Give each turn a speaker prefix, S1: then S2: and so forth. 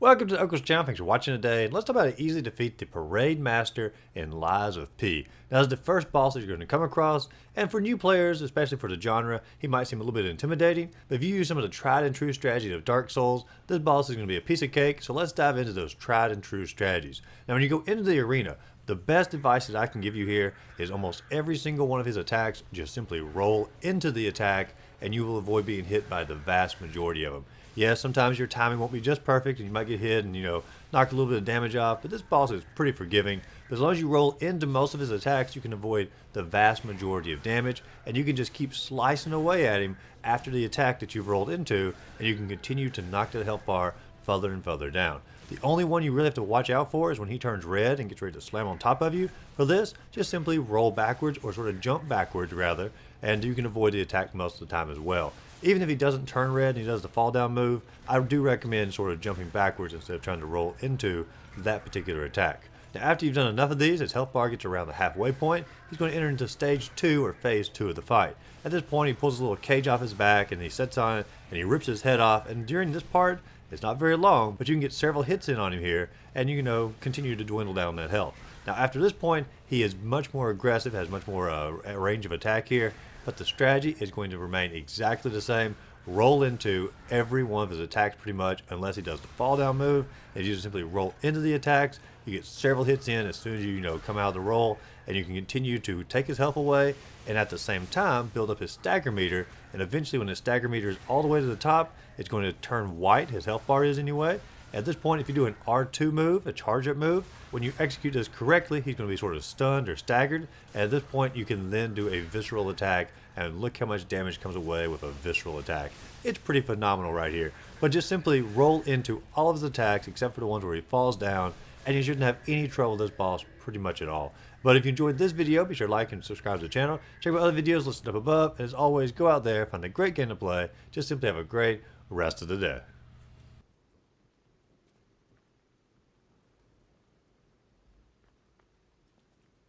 S1: Welcome to Uncle's Channel. Thanks for watching today. And let's talk about how to easily defeat the Parade Master in Lies of P. Now, this is the first boss that you're going to come across, and for new players, especially for the genre, he might seem a little bit intimidating. But if you use some of the tried and true strategies of Dark Souls, this boss is going to be a piece of cake. So let's dive into those tried and true strategies. Now, when you go into the arena, the best advice that I can give you here is almost every single one of his attacks, just simply roll into the attack, and you will avoid being hit by the vast majority of them. Yes, sometimes your timing won't be just perfect and you might get hit and, knock a little bit of damage off, but this boss is pretty forgiving. But as long as you roll into most of his attacks, you can avoid the vast majority of damage, and you can just keep slicing away at him after the attack that you've rolled into, and you can continue to knock the health bar further and further down. The only one you really have to watch out for is when he turns red and gets ready to slam on top of you. For this, just simply roll backwards, or sort of jump backwards rather, and you can avoid the attack most of the time as well. Even if he doesn't turn red and he does the fall down move, I do recommend sort of jumping backwards instead of trying to roll into that particular attack. Now, after you've done enough of these, his health bar gets around the halfway point. He's going to enter into stage 2 or phase 2 of the fight. At this point, he pulls a little cage off his back and he sits on it and he rips his head off. And during this part, it's not very long, but you can get several hits in on him here and you can continue to dwindle down that health. Now, after this point, he is much more aggressive, has much more range of attack here, but the strategy is going to remain exactly the same. Roll into every one of his attacks pretty much, unless he does the fall down move. And you just simply roll into the attacks. You get several hits in as soon as you come out of the roll, and you can continue to take his health away, and at the same time build up his stagger meter. And eventually, when his stagger meter is all the way to the top, it's going to turn white. His health bar is anyway. At this point, if you do an R2 move, a charge up move, when you execute this correctly, he's going to be sort of stunned or staggered. And at this point, you can then do a visceral attack, and look how much damage comes away with a visceral attack. It's pretty phenomenal right here. But just simply roll into all of his attacks except for the ones where he falls down, and you shouldn't have any trouble with this boss pretty much at all. But if you enjoyed this video, be sure to like and subscribe to the channel. Check out other videos listed up above. And as always, go out there, find a great game to play. Just simply have a great rest of the day.